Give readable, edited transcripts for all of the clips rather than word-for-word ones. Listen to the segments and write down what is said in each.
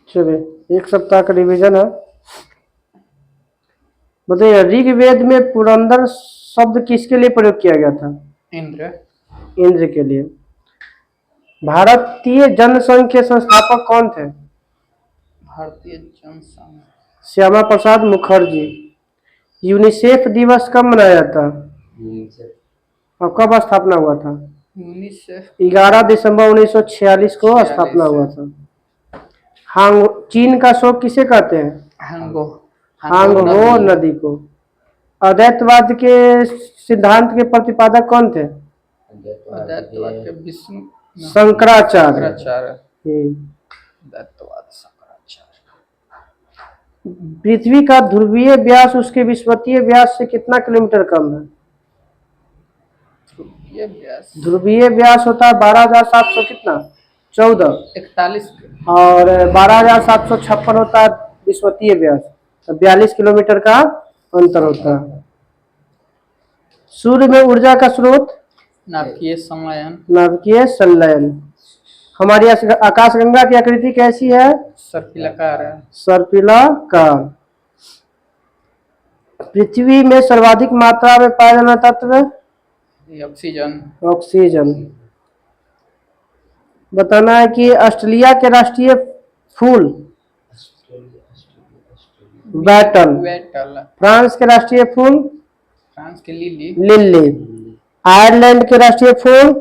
चलिए, एक सप्ताह का रिवीजन है। बताइए, ऋग्वेद में पुरंदर शब्द किसके लिए प्रयोग किया गया था? इंद्र। इंद्र के लिए। भारतीय जनसंघ के संस्थापक कौन थे? भारतीय जनसंघ श्यामा प्रसाद मुखर्जी। यूनिसेफ दिवस कब मनाया जाता? और कब स्थापना हुआ था? यूनिसेफ 11 दिसंबर 1946 को 46 स्थापना हुआ था। हांग चीन का शोक किसे कहते हैं? हांगो हांगहो नदी को। अद्वैतवाद के सिद्धांत के प्रतिपादक कौन थे? अद्वैतवाद के विष्णु शंकराचार्य। शंकराचार्य। अद्वैतवाद शंकराचार्य। पृथ्वी का ध्रुवीय व्यास उसके विषुवतीय व्यास से कितना किलोमीटर कम है? ध्रुवीय व्यास होता है 12,700 कितना 14 41 और 12,756 होता है विषुवतीय व्यास, तो 42 किलोमीटर का अंतर होता है। सूर्य में ऊर्जा का स्रोत? नाभिकीय संलयन। नाभिकीय संलयन। हमारी आकाशगंगा की आकृति कैसी है? सर्पिलाकार है। सर्पिलाकार। पृथ्वी में सर्वाधिक मात्रा में पाया जाना तत्व? ऑक्सीजन। ऑक्सीजन। बताना है कि ऑस्ट्रेलिया के राष्ट्रीय फूल? बैटल। फ्रांस के राष्ट्रीय फूल? फ्रांस के लिली। लिली। आयरलैंड के राष्ट्रीय फूल?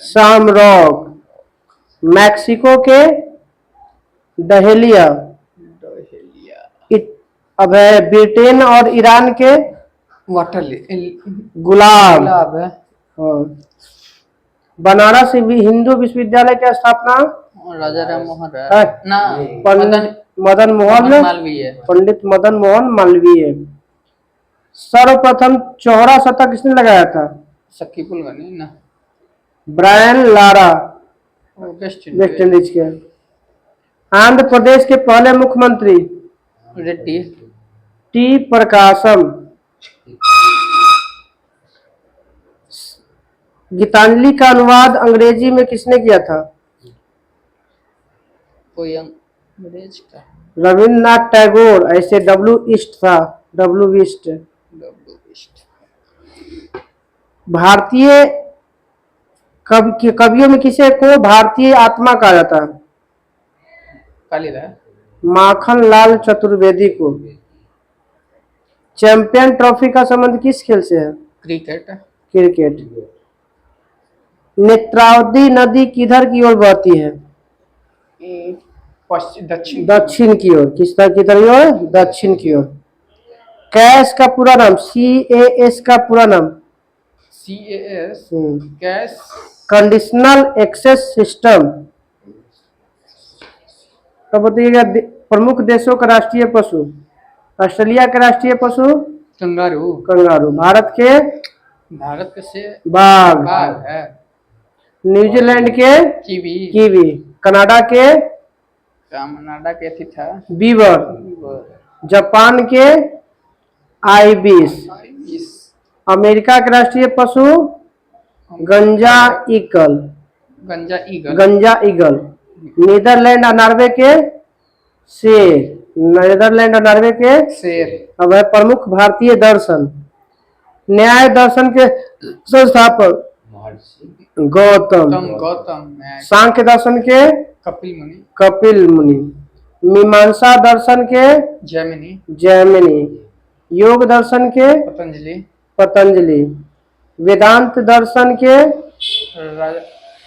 शामरॉक। मैक्सिको के? डहेलिया। अब है ब्रिटेन और ईरान के? वाटर गुलाब है। हाँ। बनारस हिंदू विश्वविद्यालय की स्थापना? राजा राम मोहन राय ना मदन मोहन मालवीय। पंडित मदन मोहन मालवीय। सर्वप्रथम चौहरा शतक किसने लगाया था? शकीबुल गनी ना। ब्रायन लारा वेस्ट इंडीज के। आंध्र प्रदेश के पहले मुख्यमंत्री? रेड्डी। टी प्रकाशम। गीतांजलि का अनुवाद अंग्रेजी में किसने किया था? कोई अंग्रेज का? रविन्द्रनाथ टैगोर। ऐसे डब्ल्यू ईस्ट था। W east. भारतीय कवियों में किसे को भारतीय आत्मा कहा जाता है? कालिदास। माखन लाल चतुर्वेदी को। चैंपियन ट्रॉफी का संबंध किस खेल से है? क्रिकेट। नेत्रावती नदी किधर की ओर बहती है? दक्षिण की ओर। किस तरह की ओर? दक्षिण की ओर। कैश का पूरा नाम? CAS का पूरा नाम? CAS CAS conditional access system. तो बताइएगा, प्रमुख देशों का राष्ट्रीय पशु? ऑस्ट्रेलिया का राष्ट्रीय पशु? कंगारू। कंगारू। भारत के? भारत के से बाघ है। न्यूजीलैंड के? कीवी। कनाडा के? कनाडा के थी था बीवर। जापान के? आइबिस। अमेरिका के राष्ट्रीय पशु? गंजा ईगल। गंजा ईगल। नीदरलैंड और नॉर्वे के? शेर। नीदरलैंड और नॉर्वे के? शेर। अब है प्रमुख भारतीय दर्शन। न्याय दर्शन के संस्थापक? गौतम। सांख्य दर्शन के? कपिल मुनि। मीमांसा दर्शन के? जैमिनी। योग दर्शन के? पतंजलि। वेदांत दर्शन के?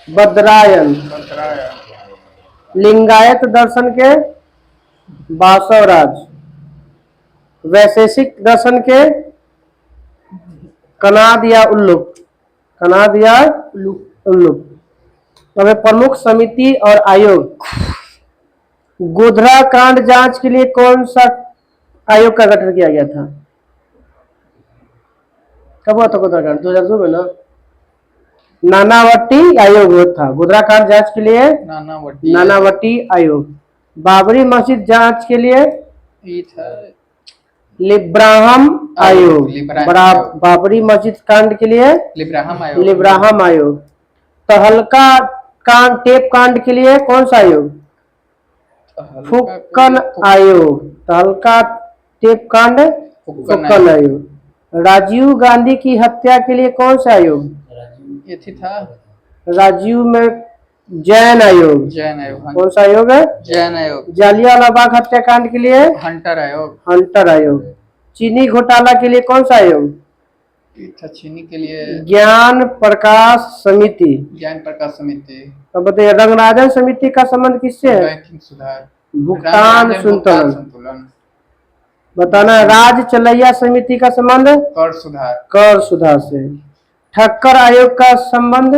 बद्रायन। लिंगायत दर्शन के? बासवराज। वैशेषिक दर्शन के? कनाद या उल्लूक। तो प्रमुख समिति और आयोग? गोधरा कांड जांच के लिए कौन सा आयोग का गठन किया गया था? कब हुआ था गोधरा कांड? 2002 में ना। नानावटी आयोग था गोधरा कांड जांच के लिए। नानावटी आयोग। बाबरी मस्जिद जांच के लिए? लिब्राहम आयोग। बाबरी मस्जिद कांड के लिए? लिब्राहम आयोग। तहलका कांड टेप कांड के लिए कौन सा आयोग? फुक्कन आयोग, तहलका टेप कांड, फुक्कन आयोग। राजीव गांधी की हत्या के लिए कौन सा आयोग? ये थी था राजीव में जैन आयोग। जैन आयोग। हाँ, कौन सा आयोग है? जैन आयोग। जालियांवाला बाग हत्याकांड के लिए हंटर आयोग। हंटर आयोग। चीनी घोटाला के लिए कौन सा आयोग? ये था चीनी के लिए ज्ञान प्रकाश समिति। ज्ञान प्रकाश समिति। अब बताइए रंगराजन समिति का संबंध किससे है? बैंकिंग सुधार, भुगतान भुगतान संतुलन। संतुलन। बताना है राज चलैया समिति का संबंध कर सुधार, कर सुधार से। ठक्कर आयोग का संबंध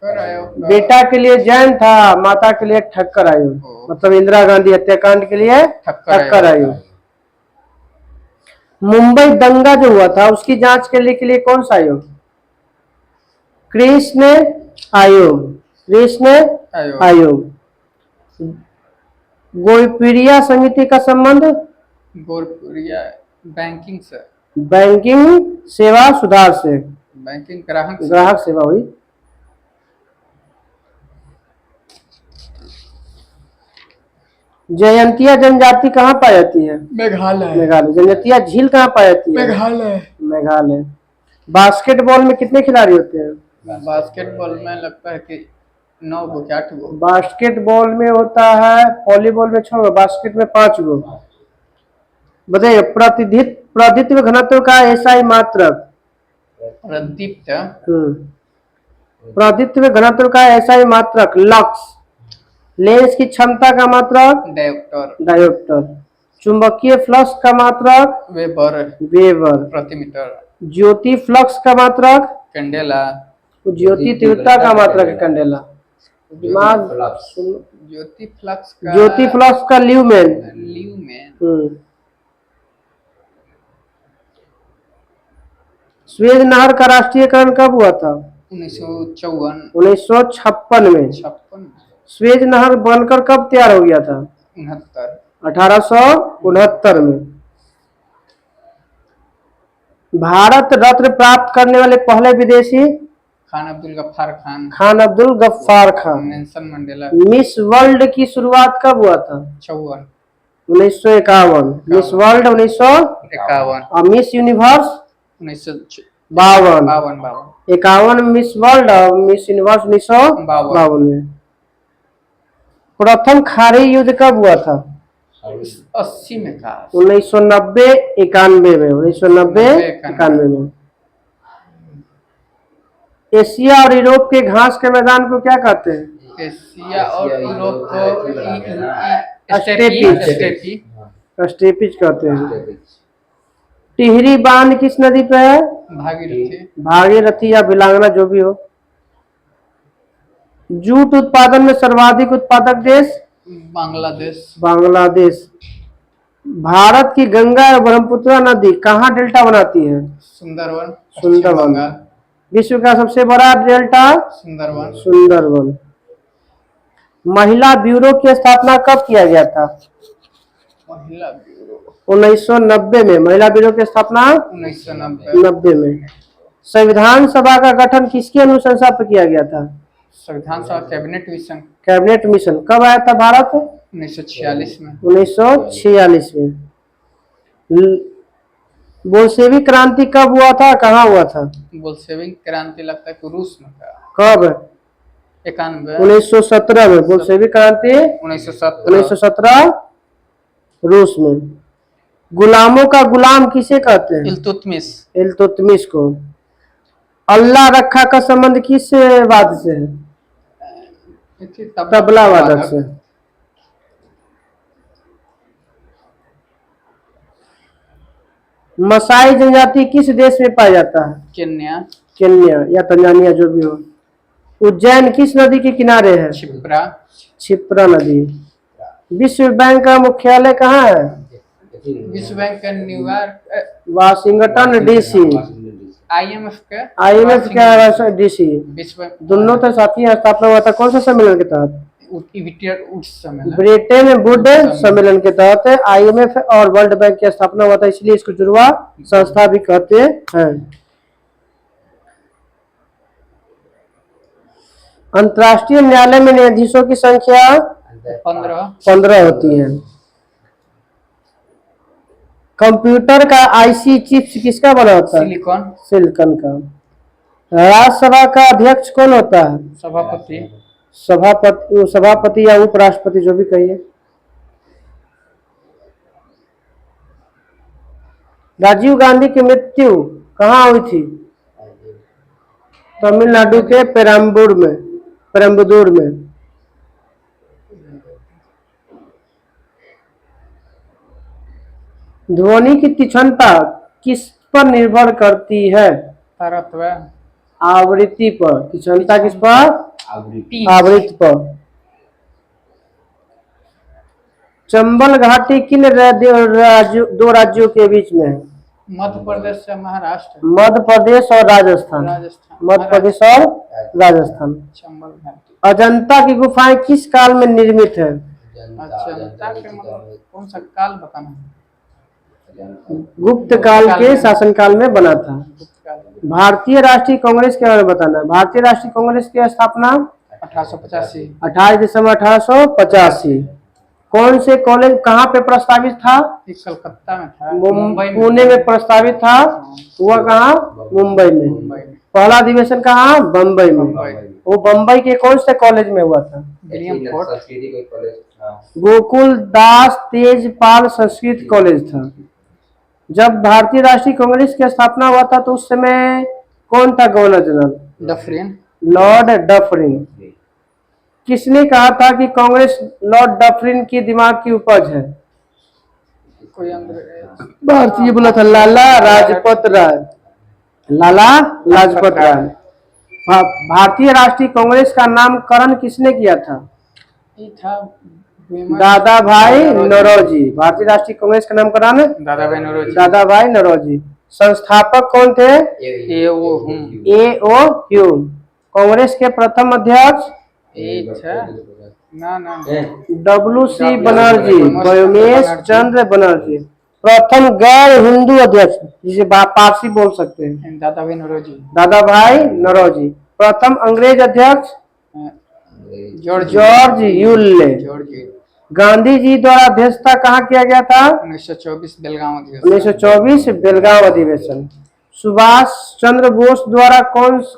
कर आयोग का बेटा के लिए जैन था, माता के लिए ठक्कर आयोग। मतलब इंदिरा गांधी हत्याकांड के लिए ठक्कर आयोग। मुंबई दंगा जो हुआ था उसकी जांच करने के लिए कौन सा आयोग? कृष्ण आयोग। कृष्ण आयोग। आयोग। गोलपीड़िया समिति का संबंध गोरपुरिया बैंकिंग से, बैंकिंग सेवा सुधार से। बैंकिंग ग्राहक से। ग्राहक सेवा हुई। जयंतिया जनजाति कहाँ पाई जाती है? मेघालय। मेघालय। जयंतिया झील कहाँ पाई जाती है? मेघालय। मेघालय। बास्केटबॉल में कितने खिलाड़ी होते हैं? बास्केटबॉल में लगता है कि 9 गो क्या 8 गो। बास्केटबॉल में होता है, वॉलीबॉल में 6 गो, बास्केट में 5 गो। बताइए प्रतिनिधित्व घनत्व का एसआई मात्रक। प्रदीप्त प्रतिनिधित्व घनत्व का एसआई मात्रक लक्स। लेंस की क्षमता का मात्रक डायोप्टर। डायोप्टर। चुंबकीय फ्लक्स का मात्रक वेबर वेबर। प्रति मीटर। ज्योति फ्लक्स का मात्रक कैंडेला। ज्योति तीव्रता का मात्रक है कैंडेला। दिमाग ज्योति फ्लक्स का ल्यूमेन। स्वेज नहर का राष्ट्रीयकरण कब हुआ था? 1956 में। स्वेज नहर बनकर कब तैयार हो गया था? 1869 में। भारत रत्न प्राप्त करने वाले पहले विदेशी? Khan Abdul Gaffar Khan. Khan Abdul Gaffar Khan. Nelson Mandela. Miss World की शुरुआत कब हुआ था? 1951। मिस वर्ल्ड 1951 और मिस यूनिवर्स 1952। 51 मिस वर्ल्ड और मिस यूनिवर्स 1952 में। प्रथम खाड़ी युद्ध कब हुआ था? 80 में था। 1990 91 में। 1990 91 में। एशिया और यूरोप के घास के मैदान को क्या कहते हैं? एशिया और यूरोप को स्टेपिज कहते हैं। टिहरी बांध किस नदी पे है? भागीरथी। भागीरथी या बिलांगना जो भी हो। जूट उत्पादन में सर्वाधिक उत्पादक देश? बांग्लादेश। बांग्लादेश। भारत की गंगा और ब्रह्मपुत्र नदी कहाँ डेल्टा बनाती है? सुंदरवन। सुंदरवन। विश्व का सबसे बड़ा डेल्टा? सुंदरवन। सुंदरवन। महिला ब्यूरो की स्थापना कब किया गया था? महिला ब्यूरो 1990 में। महिला ब्यूरो की स्थापना 1990 में। संविधान सभा का गठन किसकी अनुशंसा पर किया गया था? संविधान सभा कैबिनेट मिशन। Cabinet mission. कब आया था भारत? 1946 में। 1946 में। बोल्शेविक क्रांति कब हुआ था, कहाँ हुआ था? बोल्शेविक क्रांति लगता है कि रूस में था। कब? 91। 1917 में। बोल्शेविक क्रांति 1917 रूस में। गुलामों का गुलाम किसे कहते हैं? इल्तुतमिश। इल्तुतमिश को। अल्लाह रखा का संबंध किस वाद से है? तबला वादक से। मसाई जनजाति किस देश में पाया जाता है? केन्या। केन्या या तंजानिया जो भी हो। उज्जैन किस नदी के किनारे है? क्षिप्रा। क्षिप्रा नदी। विश्व बैंक का मुख्यालय कहाँ है? विश्व बैंक का न्यूयॉर्क वाशिंगटन डीसी। IMF का डीसी। दोनों तो साथी स्थापना हुआ था कौन सा सम्मेलन के तहत? ब्रिटेन वुड सम्मेलन के तहत IMF और वर्ल्ड बैंक की स्थापना हुआ था, इसलिए इसको जुड़वा संस्था भी कहते हैं। अंतर्राष्ट्रीय न्यायालय में न्यायाधीशों की संख्या 15। 15 होती हैं। कंप्यूटर का आईसी चिप्स किसका बना होता है? सिलिकॉन। सिलिकॉन का। राज्यसभा का अध्यक्ष कौन होता है? सभापति। सभापति या उपराष्ट्रपति, जो भी कहिए। राजीव गांधी की मृत्यु कहाँ हुई थी? तमिलनाडु के पेरम्बदूर में। ध्वनि की तीक्ष्णता किस पर निर्भर करती है? तरत्व। आवृत्ति पर। तीक्ष्णता किस पर? आवृत्ति पर। चंबल घाटी किन दो राज्यों के बीच में है? मध्य प्रदेश से महाराष्ट्र। मध्य प्रदेश और राजस्थान। मध्य प्रदेश और राजस्थान। चंबल घाटी। अजंता की गुफाएं किस काल में निर्मित है? अजंता के मतलब कौन सा काल बताना है? गुप्त काल के शासनकाल में बना था। भारतीय राष्ट्रीय कांग्रेस के बारे में बताना है। भारतीय राष्ट्रीय कांग्रेस की स्थापना 1885। 28 दिसंबर 1885। कौन से कॉलेज कहाँ पे प्रस्तावित था? कलकत्ता में था। पुणे में प्रस्तावित था। हुआ कहाँ? मुंबई में। पहला अधिवेशन कहाँ? बम्बई में। वो बम्बई के कौन से कॉलेज में हुआ था? गोकुल दास तेजपाल संस्कृत कॉलेज था। जब भारतीय राष्ट्रीय कांग्रेस की स्थापना हुआ था तो उस समय कौन था governor general? Dufferin. Lord Dufferin. किसने कहा था कि कांग्रेस लॉर्ड डफरिन की दिमाग की उपज है? कोई भारतीय बोला था लाला लाजपत राय। लाला लाजपत राय। भारतीय राष्ट्रीय कांग्रेस का नामकरण किसने किया था? ये था दादा भाई नौरोजी। भारतीय राष्ट्रीय कांग्रेस का नामकरण दादा भाई नौरोजी। संस्थापक कौन थे? ए.ओ. ह्यूम। कांग्रेस के प्रथम अध्यक्ष डब्ल्यू.सी. बनर्जी। व्योमेश चंद्र बनर्जी। प्रथम गैर हिंदू अध्यक्ष जिसे पारसी बोल सकते हैं? दादा भाई नौरोजी। प्रथम अंग्रेज अध्यक्ष जॉर्ज यूले। गांधी जी द्वारा अध्यक्षता कहाँ किया गया था? 1924 बेलगांव अधिवेशन। 1924 बेलगांव अधिवेशन। सुभाष चंद्र बोस द्वारा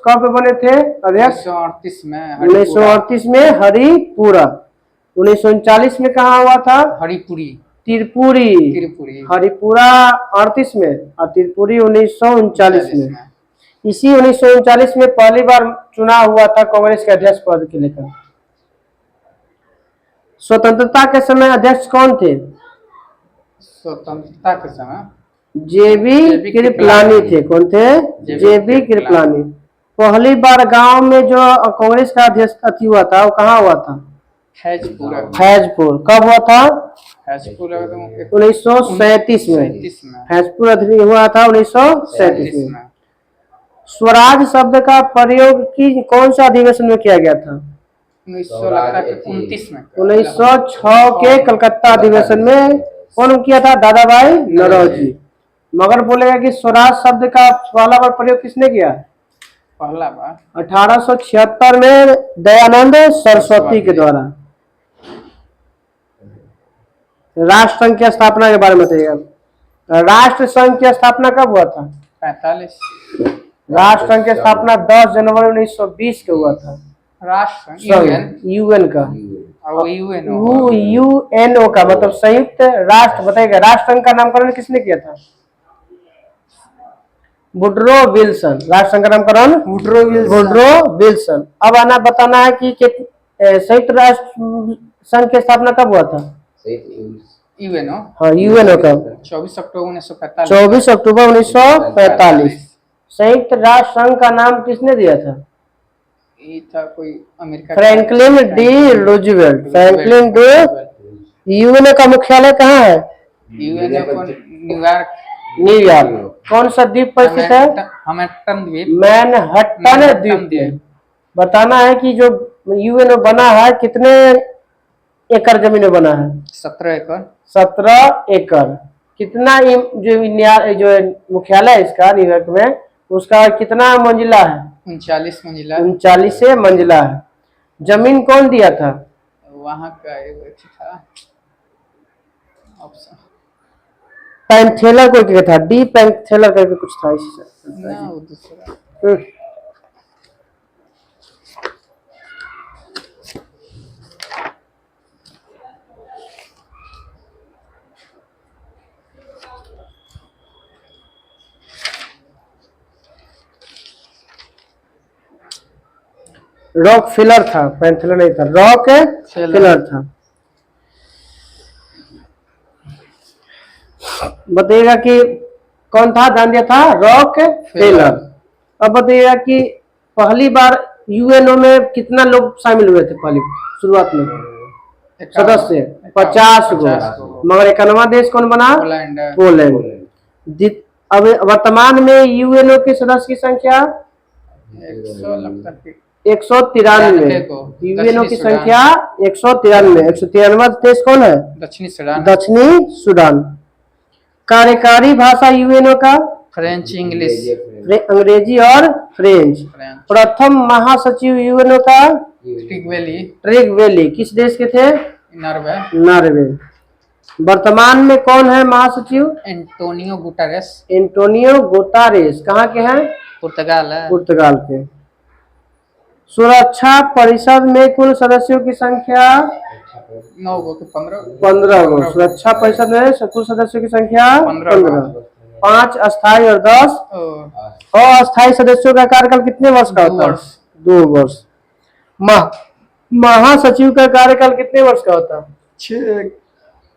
कब बने थे अध्यक्ष? 1938 में। 1938 में हरिपुरा। 1939 में कहाँ हुआ था? हरिपुरी। त्रिपुरी। हरिपुरा 38 में और त्रिपुरी 1939 में। इसी 1939 में पहली बार चुनाव हुआ था कांग्रेस के अध्यक्ष पद के लेकर। स्वतंत्रता के समय अध्यक्ष कौन थे? स्वतंत्रता के समय जेबी कृपलानी थे। कौन थे? जेबी कृपलानी। पहली बार गांव में जो कांग्रेस का अध्यक्ष हुआ था वो कहाँ हुआ था? फैजपुर। कब हुआ था? 1937 में। फैजपुर अधिवेशन हुआ था 1937 में। स्वराज शब्द का प्रयोग कौन सा अधिवेशन में किया गया था? 1929 में। 1906 के कलकत्ता अधिवेशन में कौन किया था? दादा भाई नौरोजी। मगर बोलेगा कि स्वराज शब्द का पहला बार प्रयोग किसने किया? पहला बार 1876 में दयानंद सरस्वती के द्वारा। राष्ट्र संघ की स्थापना के बारे में बताइएगा। राष्ट्र संघ की स्थापना कब हुआ था? 45। राष्ट्र संघ की स्थापना 10 जनवरी 1920 को हुआ था। राष्ट्र यूएन का। यूएनओ का मतलब संयुक्त राष्ट्र। बताइएगा राष्ट्र संघ का नामकरण किसने किया था? Woodrow Wilson. राष्ट्र संघ का नामकरण वुडरो विल्सन। अब आना बताना है कि संयुक्त राष्ट्र संघ की स्थापना कब हुआ था? यूएनओ। हाँ यूएनओ का 24 अक्टूबर 1945। 24 अक्टूबर 1945। संयुक्त राष्ट्र संघ का नाम किसने दिया था? ये था कोई America. Franklin D Roosevelt. Franklin D. UNO का मुख्यालय कहाँ है? यूएनओ को न्यूयॉर्क। कौन सा द्वीप पर स्थित है? मैनहट्टन द्वीप। बताना है कि जो यूएनओ बना है कितने एकड़ जमीन में बना है? 17 एकड़। 17 एकड़। कितना जो मुख्यालय है इसका न्यूयॉर्क में उसका कितना मंजिला है? 39 मंजिला। 39 मंजिला है। जमीन कौन दिया था? वहाँ का एक था ऑप्शन। पैंथेलर कोई क्या था, डी पैंथेलर करके कुछ था इसी से। ना वो दूसरा। रॉक फिलर था, पैंथेलर नहीं था, रॉक फिलर था। बताइएगा कि कौन था, ध्यान दिया था, रॉक फिलर। अब बताइएगा कि पहली बार यूएनओ में कितना लोग शामिल हुए थे पहली शुरुआत में? सदस्य 50 गो, मगर 91वां देश कौन बना? पोलैंड। अब वर्तमान में यूएनओ के सदस्य की संख्या 193। यूएनओ की संख्या 193। 193वां देश कौन है? दक्षिणी सूडान। कार्यकारी भाषा यूएनओ का फ्रेंच, इंग्लिश, अंग्रेजी और फ्रेंच। प्रथम महासचिव यूएनओ का ट्रिगवेली किस देश के थे? नॉर्वे। वर्तमान में कौन है महासचिव? एंटोनियो गुटारेस। एंटोनियो गुटारेस कहाँ के हैं? पुर्तगाल के। सुरक्षा परिषद में कुल सदस्यों की संख्या 9 गो, 15 गो। सुरक्षा परिषद में कुल सदस्यों की संख्या 15। 5 अस्थायी और 10 अस्थायी सदस्यों का कार्यकाल कितने वर्ष का होता है? 2 वर्ष। महासचिव का कार्यकाल कितने वर्ष का होता है?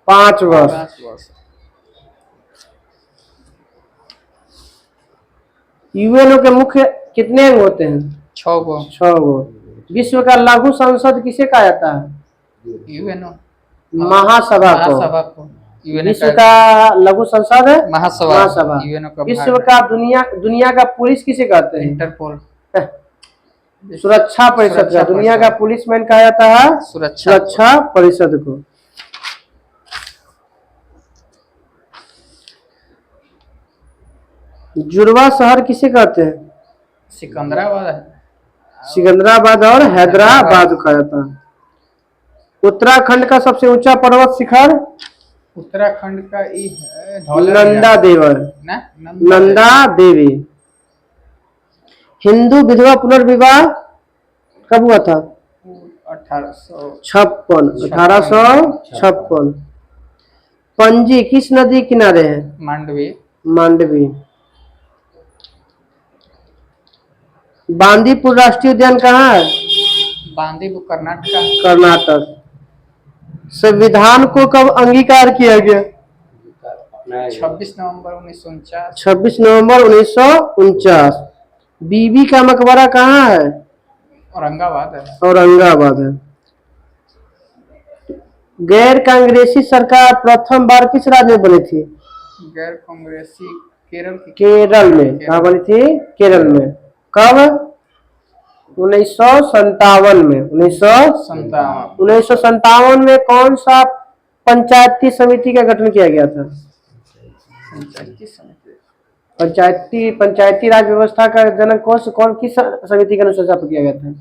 5 वर्ष। यूएनओ के मुख्य कितने अंग होते हैं? 6 गो। 6 गो। विश्व का लघु संसद किसे कहा जाता है? यूएनओ महासभा को। विश्व का लघु संसद है महासभा। विश्व का दुनिया का पुलिस किसे कहते हैं? इंटरपोल। सुरक्षा परिषद का दुनिया का पुलिसमैन कहा जाता है सुरक्षा परिषद को। जुड़वा शहर किसे कहते हैं? सिकंदराबाद और हैदराबाद कहा जाता है। उत्तराखंड का सबसे ऊंचा पर्वत शिखर? उत्तराखंड का नंदा देवी। हिंदू विधवा पुनर्विवाह कब हुआ था? 1856। पणजी किस नदी किनारे है? मांडवी। बांदीपुर राष्ट्रीय उद्यान कहाँ है? बांदीपुर कर्नाटक। संविधान को कब अंगीकार किया गया? 26 नवंबर 1949। 26 नवंबर 1949। बीबी का मकबरा कहाँ है? औरंगाबाद है। गैर कांग्रेसी सरकार प्रथम बार किस राज्य में बनी थी? गैर कांग्रेसी केरल में। कहाँ बनी थी? केरल में। कब? 1957 में। 1957 में कौन सा पंचायती समिति का गठन किया गया था? पंचायती राज व्यवस्था का जनक कौन किस समिति के अनुसार स्थापित किया गया था?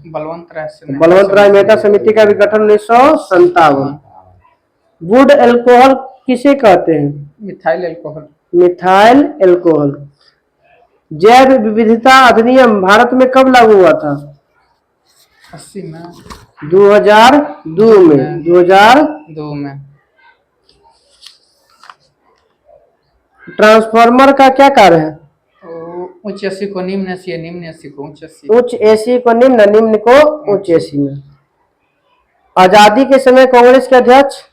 बलवंत राय मेहता समिति का भी गठन 1957। वुड एल्कोहल किसे कहते हैं? Methyl alcohol. जैव विविधता अधिनियम भारत में कब लागू हुआ था? 80 में। 2002 में। ट्रांसफार्मर का क्या कार्य है? उच्च एसी को निम्न एसी, निम्न एसी को उच्च एसी। उच्च एसी को निम्न, निम्न को उच्च एसी में। आजादी के समय कांग्रेस के अध्यक्ष?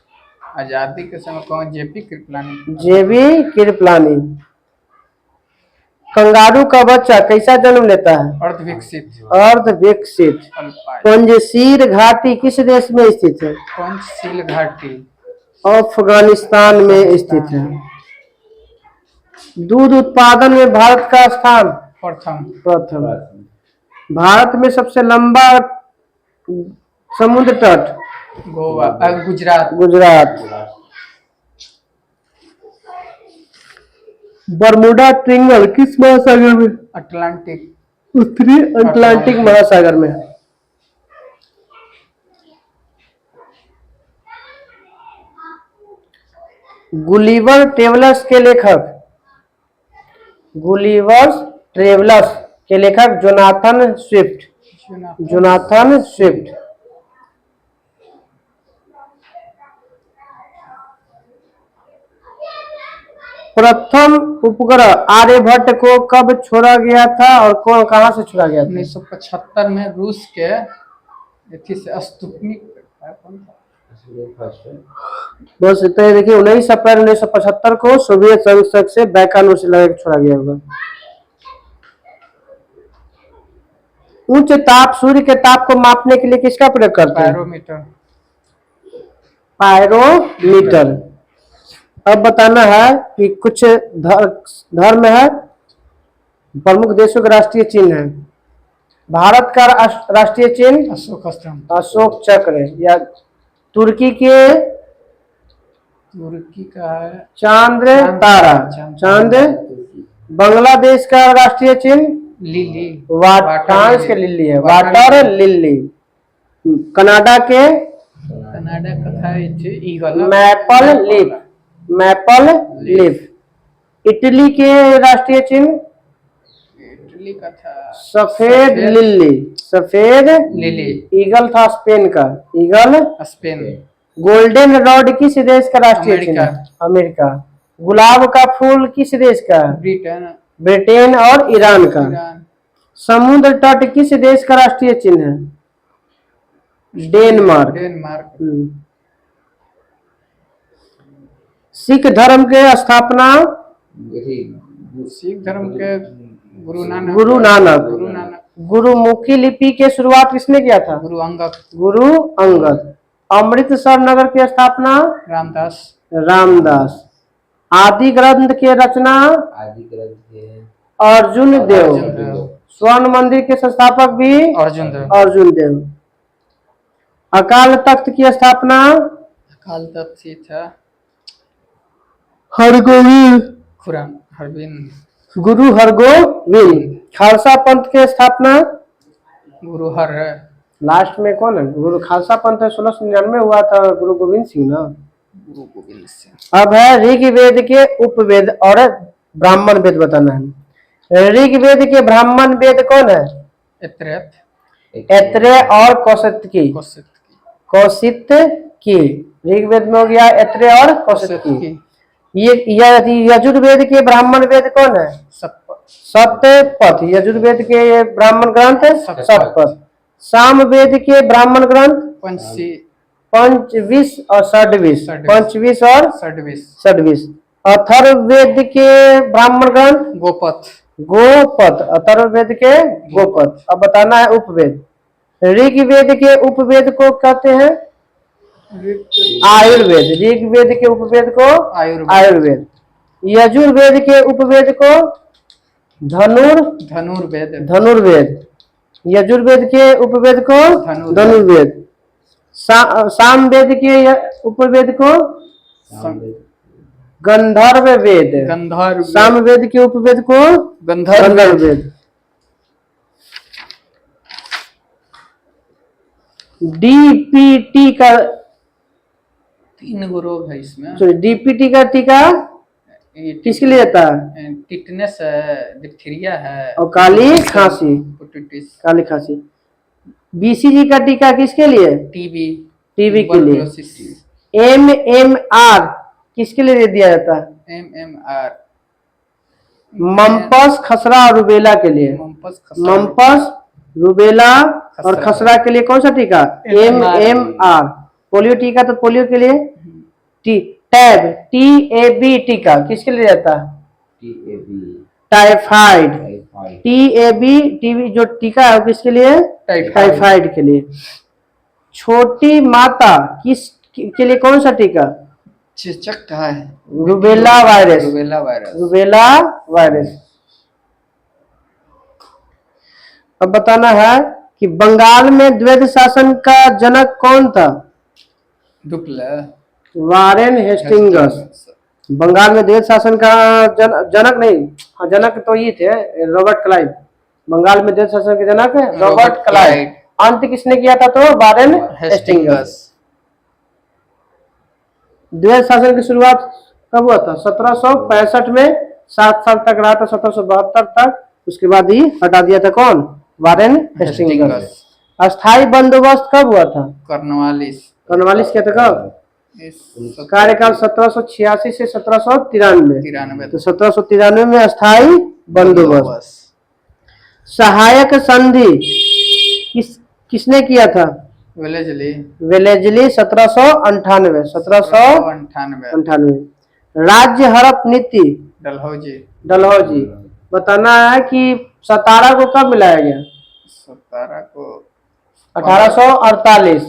जेपी कृपलानी। कंगारू का बच्चा कैसा जन्म लेता है? अर्धविकसित। पंजशीर घाटी किस देश में स्थित है? पंचशील घाटी अफगानिस्तान में स्थित है। दूध उत्पादन में भारत का स्थान? प्रथम। भारत में सबसे लंबा समुद्र तट? गोवा, गुजरात। बरमुडा ट्रायंगल किस महासागर में? उत्तरी अटलांटिक महासागर में। गुलिवर ट्रेवलर्स के लेखक, गुलिवर ट्रेवलर्स के लेखक जोनाथन स्विफ्ट, जोनाथन स्विफ्ट। प्रथम उपग्रह आर्यभट्ट को कब छोड़ा गया था और कौन कहां से छोड़ा गया था? 1975 में रूस के एथी से स्पुतनिक बस इतना ही देखिए। 19 अप्रैल 1975 को सोवियत संघ से बैकानूर से लगा छोड़ा गया होगा। उच्च ताप सूर्य के ताप को मापने के लिए किसका प्रयोग करते हैं? Pyrometer, pyrometer. अब बताना है कि कुछ धर्म है, प्रमुख देशों का राष्ट्रीय चिन्ह है। भारत का राष्ट्रीय चिन्ह अशोक स्तंभ, अशोक चक्र, या तुर्की का है चांद तारा, चांद। बांग्लादेश का राष्ट्रीय चिन्ह लिली, फ्रांस के लिली है, वाटर लिली। कनाडा का था eagle, maple leaf, maple leaf. Italy के राष्ट्रीय चिन्ह इटली का था सफेद लिली, सफेद लिली। ईगल था स्पेन का, ईगल स्पेन। गोल्डन रॉड किस देश का राष्ट्रीय चिन्ह? अमेरिका। गुलाब का फूल किस देश का? ब्रिटेन, ब्रिटेन और ईरान का। ईरान। समुद्र तट किस देश का राष्ट्रीय चिन्ह है? डेनमार्क। डेनमार्क। सिख धर्म के स्थापना, सिख धर्म के गुरु नानक, गुरु नानक। गुरु नानक। गुरुमुखी लिपि की शुरुआत किसने किया था? गुरु अंगद, गुरु अंगद। अमृतसर नगर की स्थापना रामदास, रामदास। आदि ग्रंथ के रचना अर्जुन देव। स्वर्ण मंदिर के संस्थापक भी अर्जुन देव, अर्जुन देव। अकाल तख्त की स्थापना अकाल तख्त ही था हरगोविंद, खुरान हरबिंद, गुरु हरगोविंद। खालसा पंथ की स्थापना गुरु हर लास्ट में कौन है? गुरु खालसा पंथ 1699 हुआ था, गुरु गोविंद सिंह ना। गुरु गोविंद सिंह। अब है ऋग्वेद के उपवेद और ब्राह्मण वेद बताना है। ऋग्वेद के ब्राह्मण वेद कौन है? ऐत्रेय और कौशितकी। ऋग्वेद में हो गया ऐत्रेय और कौशितकी। ये यजुर्वेद के ब्राह्मण वेद कौन है? सतपथ। यजुर्वेद के ब्राह्मण ग्रंथ सतपथ। सामवेद के ब्राह्मण ग्रंथ पंचविश और षड्विश, पंचविश और षड्विश। अथर्ववेद के ब्राह्मण ग्रंथ गोपथ, गोपथ। अथर्ववेद के गोपथ। अब बताना है उपवेद। ऋग्वेद के उपवेद को कहते हैं आयुर्वेद। ऋग्वेद के उपवेद को आयुर्वेद। यजुर्वेद के उपवेद को धनुर्वेद। यजुर्वेद के उपवेद को धनुर्वेद। सामवेद के उपवेद को गंधर्व वेद। सामवेद के उपवेद को गंधर्व वेद। डीपीटी का 3 गो रोग है इसमें। डीपीटी का टीका किसके लिए आता है? टिटनेस है, डिप्थीरिया है और काली खांसी, काली खांसी। बीसीजी का टीका किसके लिए? टीबी के लिए। एमएमआर किसके लिए दिया जाता है? एमएमआर मम्पस, खसरा और रूबेला के लिए। मम्पस, रूबेला और खसरा के लिए कौन सा टीका? एमएमआर। पोलियो टीका तो पोलियो के लिए। टैब, टीएबी टीका किसके लिए रहता है? टाइफाइड। टीएबी टीबी जो टीका है किसके लिए? टाइफाइड के लिए। छोटी माता किस के लिए कौन सा टीका? चेचक का है, रूबेला वायरस। Rubella virus. अब बताना है कि बंगाल में द्वैध शासन का जनक कौन था? Warren Hastings. बंगाल में द्वैध शासन का जनक नहीं, हाँ जनक तो ये थे रॉबर्ट क्लाइव। बंगाल में द्वैध शासन के जनक रॉबर्ट क्लाइव। अंत किसने किया था? तो वारेन हेस्टिंग्स। द्वैध शासन की शुरुआत कब हुआ था? 1765 में, 7 साल तक रहा था 1772 तक। उसके बाद ही हटा दिया था कौन? Warren Hastings. अस्थाई बंदोबस्त कब हुआ था? कॉर्नवालिस। कॉर्नवालिस क्या था कब? कार्यकाल 1786 से 1793। तो 1793 में अस्थाई बंदोबस्त। सहायक संधि किसने किया था? वेलेजली। वेलेजली 1798। 1798। राज्य हड़प नीति डलहौजी। डलहौजी। बताना है कि सतारा को कब मिलाया गया? सतारा को 1848।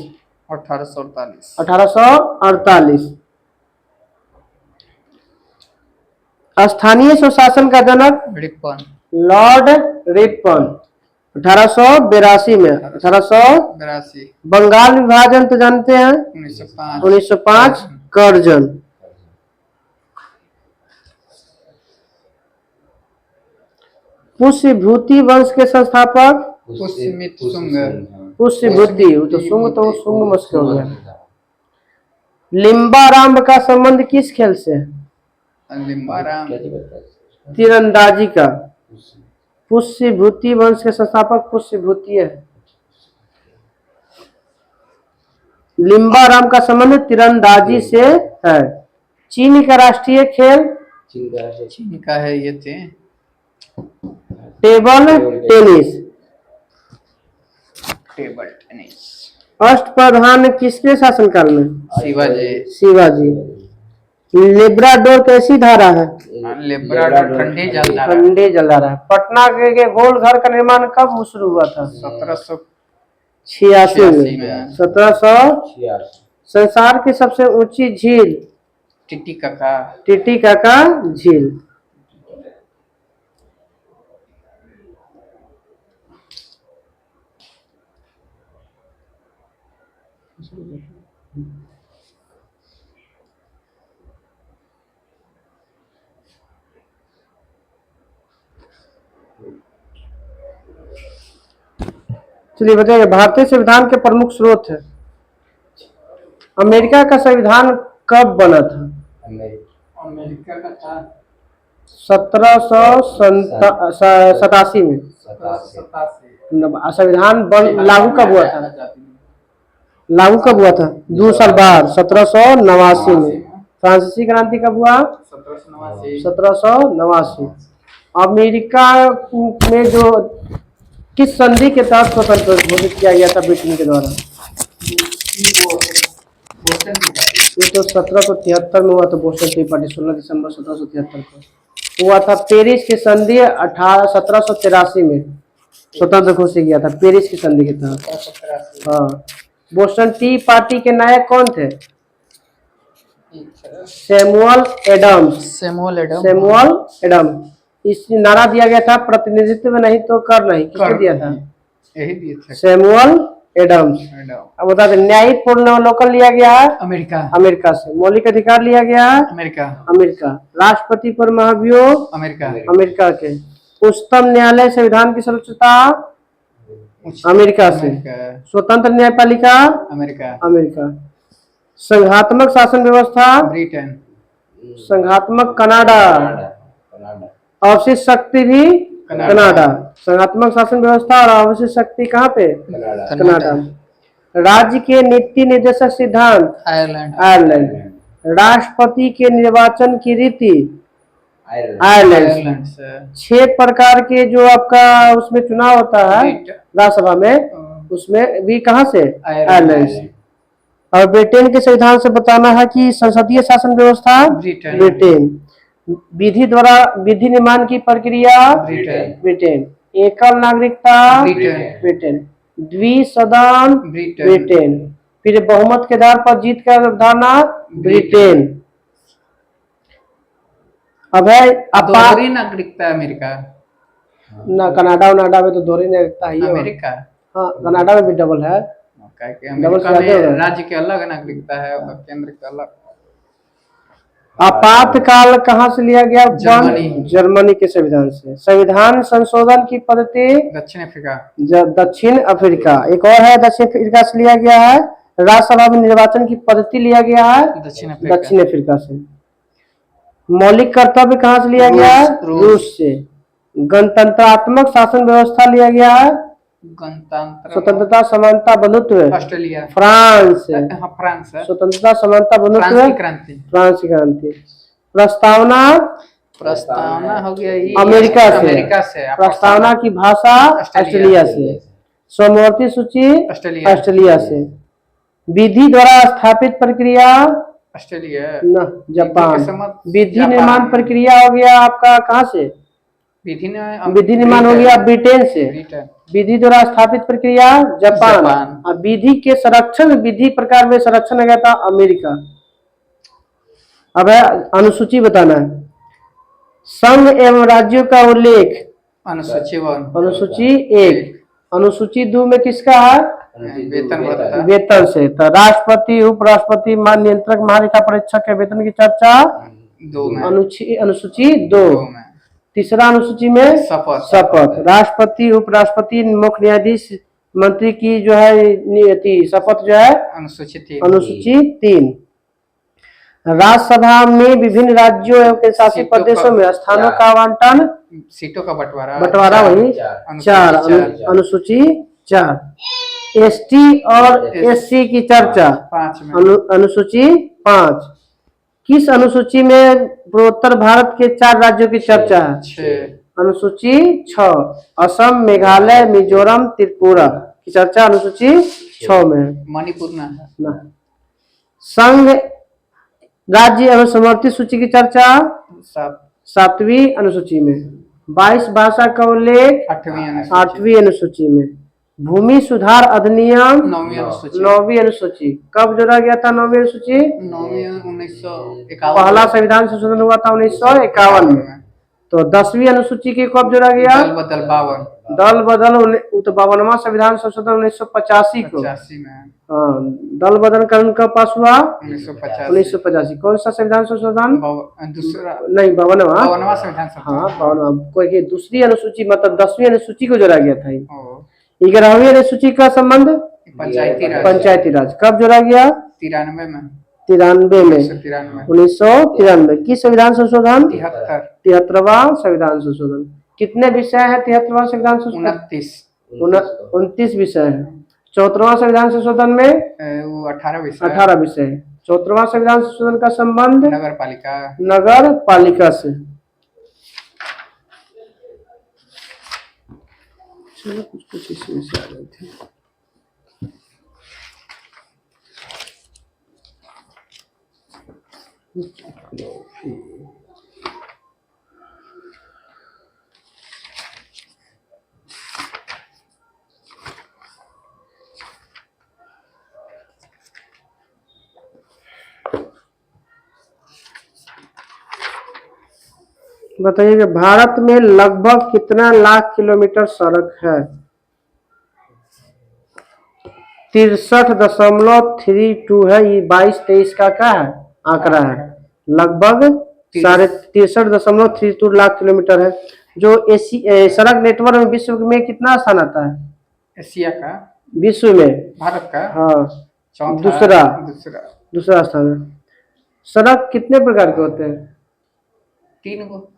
1848। 1848। स्थानीय स्वशासन का जनक रिपन। Lord Ripon. 1882 में। 1882। बंगाल विभाजन तो जानते हैं? 1905। 1905 कर्जन। पुष्यभूति वंश के संस्थापक? पुष्यभूति। वो तो शुंग वंश हो गया। लिम्बाराम का संबंध किस खेल से? लिम्बाराम तीरंदाजी का। पुष्यभूति वंश के संस्थापक पुष्यभूति है। लिम्बाराम का संबंध तीरंदाजी से है। चीन का राष्ट्रीय खेल? चीन का है ये टेबल टेनिस। Table tennis. अष्टप्रधान किसके शासनकाल में? शिवाजी। शिवाजी। लेब्राडोर कैसी धारा है? लेब्राडोर ठंडी जलधारा। ठंडी जलधारा। पटना के गोल घर का निर्माण कब शुरू हुआ था? 1786 में। 1786। संसार की सबसे ऊंची झील? टिटिकाका झील। चलिए बताइए, भारतीय संविधान के प्रमुख स्रोत है। अमेरिका का संविधान कब बना था? अमेरिका का था 1787 में। संविधान लागू कब हुआ था? लागू कब हुआ था? 2 साल बाद 1789 में। फ्रांसीसी क्रांति कब हुआ? 1789। अमेरिका में जो किस संधि के तहत स्वतंत्र घोषित किया गया था ब्रिटेन के द्वारा? ये तो 1773 में हुआ था। बोस्टन टी पार्टी 16 दिसंबर 1773 को हुआ था। पेरिस की संधि 1783 में स्वतंत्र घोषित किया था, पेरिस की संधि के तहत। हाँ। बोस्टन टी पार्टी के नायक कौन थे? Samuel Adams. इस नारा दिया गया था, प्रतिनिधित्व नहीं तो कर नहीं। किसने दिया था? यही दिए थे, सैमुअल एडम्स। अब बता दें, न्यायिक पुनर्वलोकन लिया गया है अमेरिका से। मौलिक अधिकार लिया गया है अमेरिका। राष्ट्रपति पर महाभियोग अमेरिका के। उच्चतम न्यायालय संविधान की सर्वोच्चता अमेरिका से। स्वतंत्र न्यायपालिका अमेरिका। संघात्मक शासन व्यवस्था ब्रिटेन। संघात्मक कनाडा। अवशिष्ट शक्ति भी कनाडा। संघात्मक शासन व्यवस्था और अवशिष्ट शक्ति कहाँ पे? कनाडा। राज्य के नीति निर्देशक सिद्धांत आयरलैंड। राष्ट्रपति के निर्वाचन की रीति आयरलैंड। 6 प्रकार के जो आपका उसमें चुनाव होता है राज्यसभा में, उसमें भी कहाँ से? आयरलैंड से। और ब्रिटेन के संविधान से बताना है कि संसदीय शासन व्यवस्था ब्रिटेन। विधि निर्माण की प्रक्रिया ब्रिटेन। एकल नागरिकता ब्रिटेन। द्विसदन ब्रिटेन। फिर बहुमत के आधार पर जीत का अवधारणा ब्रिटेन। अब है दोहरी नागरिकता अमेरिका ना। कनाडा में तो दोहरी नागरिकता ही है। अमेरिका, हाँ, कनाडा में भी डबल है। अमेरिका में राज्य के अलग नागरिकता है और केंद्र के अलग। आपातकाल कहाँ से लिया गया? जर्मनी के संविधान से। संविधान संशोधन की पद्धति दक्षिण अफ्रीका। एक और है, दक्षिण अफ्रीका से लिया गया है। राज्यसभा में निर्वाचन की पद्धति लिया गया है दक्षिण अफ्रीका से। मौलिक कर्तव्य कहाँ से लिया गया है? रूस से। गणतंत्रात्मक शासन व्यवस्था लिया गया है। गणतंत्र स्वतंत्रता समानता बंधुत्व ऑस्ट्रेलिया, फ्रांस। हाँ फ्रांस है। स्वतंत्रता समानता फ्रांस की बंधुत्व क्रांति। फ्रांस की क्रांति। प्रस्तावना प्रस्तावना हो गया ये अमेरिका से। अमेरिका से। प्रस्तावना की भाषा ऑस्ट्रेलिया से। समवर्ती सूची ऑस्ट्रेलिया। ऑस्ट्रेलिया से। विधि द्वारा स्थापित प्रक्रिया ऑस्ट्रेलिया न जापान। जापान। विधि निर्माण प्रक्रिया हो गया आपका कहाँ से? विधि निर्माण हो गया ब्रिटेन से। विधि द्वारा स्थापित प्रक्रिया जापान। और विधि के संरक्षण विधि प्रकार में संरक्षण गया था अमेरिका। अब है अनुसूची बताना है। संघ एवं राज्यों का उल्लेख अनुसूची 1। अनुसूची 1। अनुसूची 2 में किसका है? वेतन भत्ता। वेतन से। तो राष्ट्रपति उपराष्ट्रपति महानियंत्रक महालेखा परीक्षक के वेतन की चर्चा 2 में। अनुसूची 2 में। तीसरा अनुसूची में शपथ। राष्ट्रपति उपराष्ट्रपति मुख्य न्यायाधीश मंत्री की जो है शपथ जो है अनुसूची 3। राज्यसभा में विभिन्न राज्यों एवं केंद्र शासित प्रदेशों में स्थानों का आवंटन सीटों का बंटवारा वही 4। अनुसूची 4। एसटी और एससी की चर्चा 5 में। अनुसूची 5। किस अनुसूची में पूर्वोत्तर भारत के 4 राज्यों की चर्चा है? 6। अनुसूची 6। असम मेघालय मिजोरम त्रिपुरा की चर्चा अनुसूची 6 में। मणिपुर में। संघ राज्य एवं समवर्ती सूची की चर्चा 7वीं अनुसूची में। 22 भाषा का उल्लेख 8वीं अनुसूची में। भूमि सुधार अधिनियम 9वीं अनुसूची। कब जोड़ा गया था 9वीं अनुसूची? 1951। पहला संविधान संशोधन हुआ था 1951 में। तो 10वीं अनुसूची के कब जोड़ा गया? दल बदल 52वां संविधान संशोधन 1985 को। हाँ, दल बदल कानून कब पास हुआ? 1985। कौन सा संविधान संशोधन? दूसरा नहीं 52वां। 52वां संविधान संशोधन। हाँ 52वां। कोई दूसरी अनुसूची मतलब 10वीं अनुसूची को जोड़ा गया था। 11वीं अनुसूची का संबंध पंचायती राज कब जोड़ा गया? 93 में। 1993। किस संविधान संशोधन? 73वां संविधान संशोधन। कितने विषय है 73वां संविधान संशोधन? 29 विषय है। 74वां संविधान संशोधन में वो 18 विषय है। 74वां संविधान संशोधन का संबंध नगर पालिका से। चलो कुछ इसमें से आ रहे थे। बताइए कि भारत में लगभग कितना लाख किलोमीटर सड़क है? 63.32 है। ये 22-23 का क्या है आंकड़ा है। लगभग 63.32 लाख किलोमीटर है। जो सड़क नेटवर्क में विश्व में कितना स्थान आता है? एशिया का? विश्व में भारत का? हाँ दूसरा स्थान है। सड़क कितने प्रकार के होते हैं? 3 गो।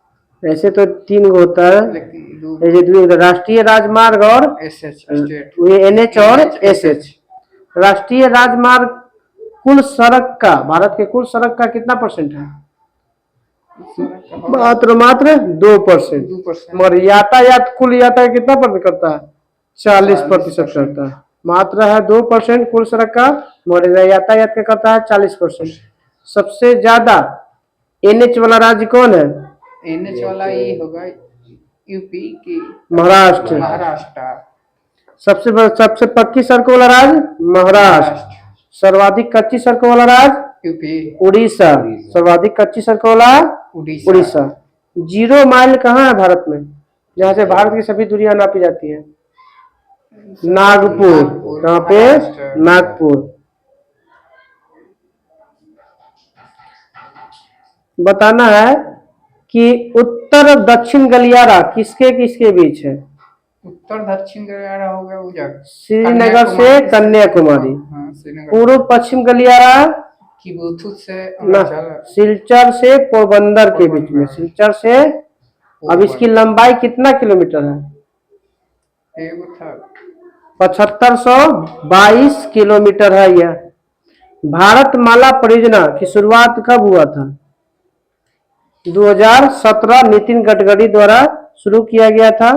ऐसे तो 3 गो होता है। ऐसे 2 राष्ट्रीय राजमार्ग और NH और SH। राष्ट्रीय राजमार्ग कुल सड़क का भारत के कुल सड़क का कितना % है? मात्र 2%। मगर यातायात कुल यातायात कितना % करता है? 40% करता है। मात्र है 2% कुल सड़क का, मगर यातायात का करता है 40%। सबसे ज्यादा NH वाला राज्य कौन है? NH वाला ये होगा यूपी की महाराष्ट्र। सबसे पक्की सड़कों वाला राज्य महाराष्ट्र। सर्वाधिक कच्ची सड़कों वाला राज्य यूपी। उड़ीसा। सर्वाधिक कच्ची सड़कों वाला उड़ीसा। 0 माइल कहाँ है भारत में, जहाँ से भारत की सभी दूरियां नापी जाती है? नागपुर। कहाँ पे? नागपुर। बताना है कि उत्तर दक्षिण गलियारा किसके किसके बीच है? उत्तर दक्षिण गलियारा हो गया श्रीनगर से कन्याकुमारी। पूर्व पश्चिम गलियारा किबुथु से ना, अरुणाचल सिलचर से पोरबंदर के बीच में, सिलचर से। अब इसकी लंबाई कितना किलोमीटर है? एगो था 7522 किलोमीटर है यह। भारत माला परियोजना की शुरुआत कब हुआ था? 2017 नितिन गडकरी द्वारा शुरू किया गया था।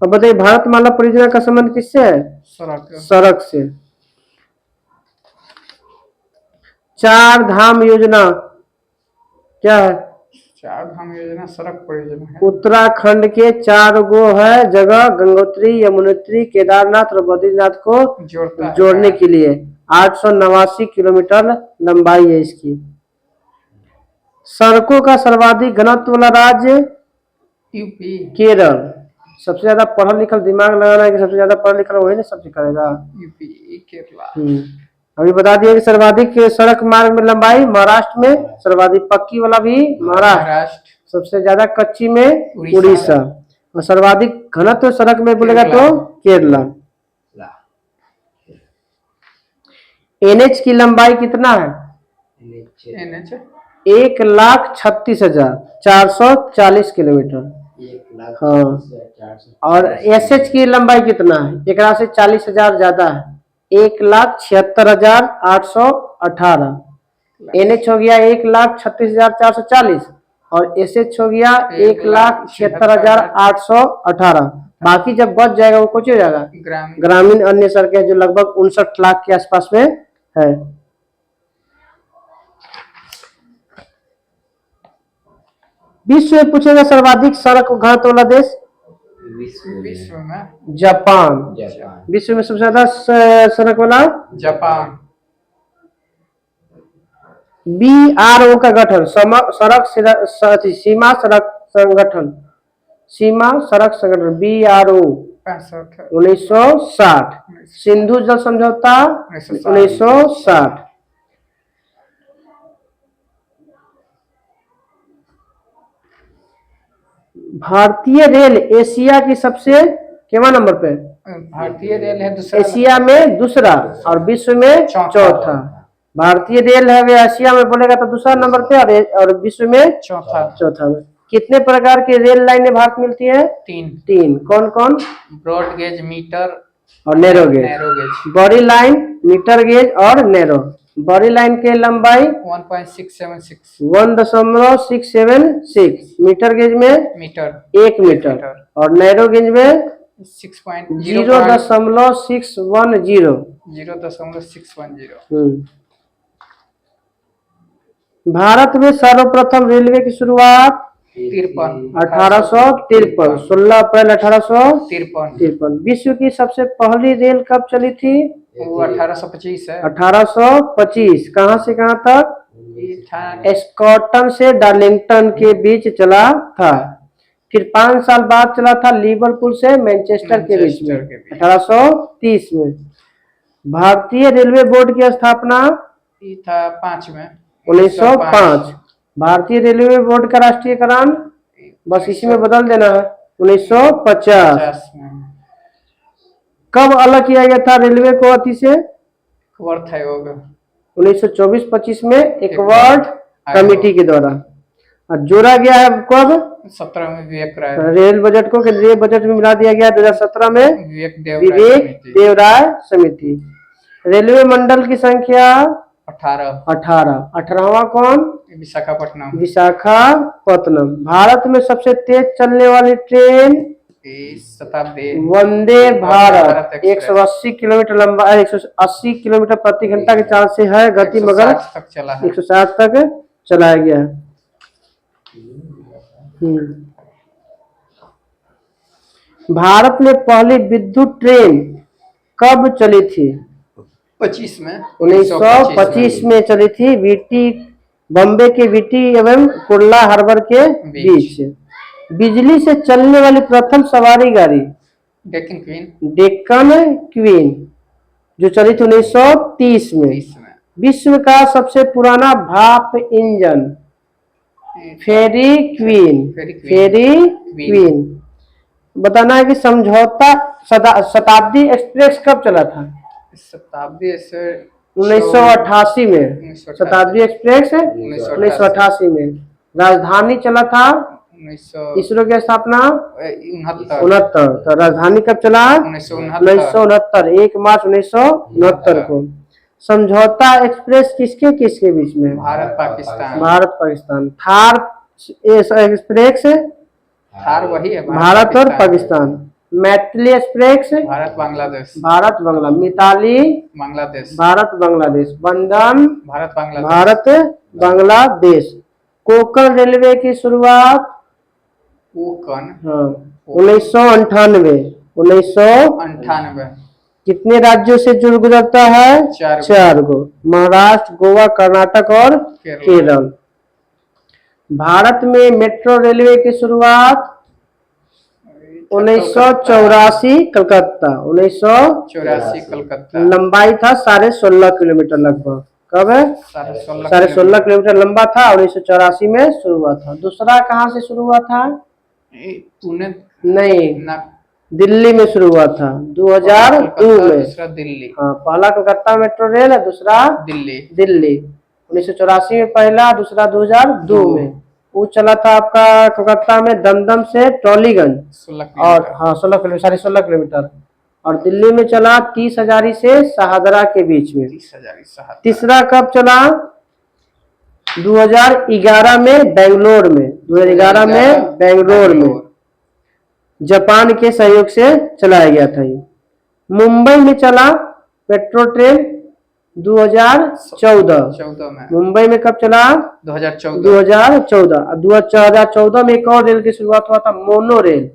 अब बताइए, भारत माला परियोजना का संबंध किससे है? सड़क सड़क से। चार धाम योजना क्या है? चार धाम योजना सड़क परियोजना है। उत्तराखंड के 4 गो है जगह, गंगोत्री, यमुनोत्री, केदारनाथ और बद्रीनाथ को जोड़ने के लिए 889 किलोमीटर लंबाई है इसकी। सड़कों का सर्वाधिक घनत्व वाला राज्य? यूपी। केरल। सबसे ज्यादा पढ़ा लिखा, दिमाग लगाना है कि सबसे ज्यादा पढ़ा लिखा वही ना सबसे करेगा। यूपी केरला। अभी बता दिया कि सर्वाधिक सड़क मार्ग में लंबाई महाराष्ट्र में, सर्वाधिक पक्की वाला भी महाराष्ट्र, सबसे ज्यादा कच्ची में उड़ीसा, और सर्वाधिक घनत्व सड़क में बोलेगा तो केरला। एनएच की लंबाई कितना है? NH 1,36,440 kilometre. हाँ, और एसएच की लंबाई कितना है? एक से 40,000 ज्यादा है, 1,76,818। एनएच हो गया 1,36,440 और एसएच हो गया 1,76,818। बाकी जब बच जाएगा वो कुछ हो जाएगा ग्रामीण अन्य सड़कें, जो लगभग 59 लाख के आसपास में है। विश्व में पूछेगा सर्वाधिक सड़क घनत्व वाला देश? विश्व में जापान। विश्व में सबसे ज्यादा सड़क वाला जापान। BRO का गठन, सड़क सीमा सड़क संगठन, सीमा सड़क संगठन BRO 1960। सिंधु जल समझौता 1960। भारतीय रेल एशिया की सबसे केवा नंबर पे? भारतीय रेल है दूसरा, एशिया में दूसरा और विश्व में चौथा। भारतीय रेल है वे एशिया में बोलेगा तो दूसरा नंबर पे और विश्व में चौथा में। कितने प्रकार की रेल लाइनें भारत में मिलती है? तीन। कौन कौन? ब्रॉड गेज, मीटर और नैरो गेज। बड़ी लाइन, मीटर गेज और नैरो। बड़ी लाइन की लंबाई 1.676। मीटर गेज में 1 मीटर और नैरो गेज में 0.610। भारत में सर्वप्रथम रेलवे की शुरुआत 1853, 16 अप्रैल 1853। विश्व की सबसे पहली रेल कब चली थी? वो 1825 है। 1825। कहाँ से कहाँ तक? स्कॉटन से डार्लिंगटन के बीच चला था। फिर 5 साल बाद चला था लिवरपूल से मैनचेस्टर के बीच में 1830 में। भारतीय रेलवे बोर्ड की स्थापना था 5 में 1905। भारतीय रेलवे बोर्ड का राष्ट्रीयकरण बस इसी में बदल देना है 1950। कब अलग किया गया था रेलवे को अति से? 1924-25 में एक वर्ड कमेटी के द्वारा। जोड़ा गया है कब? 17 में विवेक राय। रेल बजट को केंद्रीय बजट में मिला दिया गया 2017 में विवेक देवराय समिति। रेलवे मंडल की संख्या 18वां कौन? विशाखापट्टनम। भारत में सबसे तेज चलने वाली ट्रेन शताब्दी वंदे भारत 180 किलोमीटर लंबा, 180 किलोमीटर प्रति घंटा के चाल से है गति, मगर 160 तक चलाया गया है। भारत में पहली विद्युत ट्रेन कब चली थी? 25 में 1925 में चली थी, बॉम्बे के वीटी एवं कुर्ला हार्बर के बीच। बिजली से चलने वाली प्रथम सवारी गाड़ी डेक्कन क्वीन जो चली थी 1930 में। विश्व का सबसे पुराना भाप इंजन फेरी क्वीन। बताना है कि समझौता शताब्दी एक्सप्रेस कब चला था? शताब्दी 1988 में। शताब्दी एक्सप्रेस है 1988 में। राजधानी चला था 1969 इसरो की स्थापना 69 उनहत्तर। तो राजधानी कब चला? 1969, 1 मार्च 1969 को। समझौता एक्सप्रेस किसके किसके बीच में? भारत पाकिस्तान। भारत पाकिस्तान। थार एक्सप्रेस थार वही है भारत और पाकिस्तान। मैथिली एक्सप्रेस भारत बांग्लादेश। भारत बांग्ला। मिताली बांग्लादेश। भारत बांग्लादेश। बंधन भारत बांग्लादेश। भारत बांग्लादेश। कोंकण रेलवे की शुरुआत कोंकण 1998। 1998 कितने राज्यों से जुड़ गुजरता है? 4 गो। महाराष्ट्र, गोवा, कर्नाटक और केरल। भारत में मेट्रो रेलवे की शुरुआत 1984 कलकत्ता। 1984 कलकत्ता। लंबाई था 16.5 किलोमीटर लगभग। कब है? 16.5 किलोमीटर लंबा था। 1984 में शुरू हुआ था। दूसरा कहाँ से शुरू हुआ था? पुणे नहीं, दिल्ली में शुरू हुआ था 2002 में। दूसरा दिल्ली। हाँ, पहला कलकत्ता मेट्रो रेल है, दूसरा दिल्ली। 1984 में पहला, दूसरा 2002 में। वो चला था आपका कलकत्ता में दमदम से टॉलीगंज 16 और 16 किलोमीटर। और दिल्ली में चला 30 हजारी से शाहदरा के बीच में। 30 हजारी। तीसरा कब चला? 2011 में बेंगलोर में। 2011 में बेंगलोर में जापान के सहयोग से चलाया गया था ये। मुंबई में चला मेट्रो ट्रेन 2014 में। मुंबई में कब चला? 2014। 2014 में एक और रेल की शुरुआत हुआ था, मोनो रेल।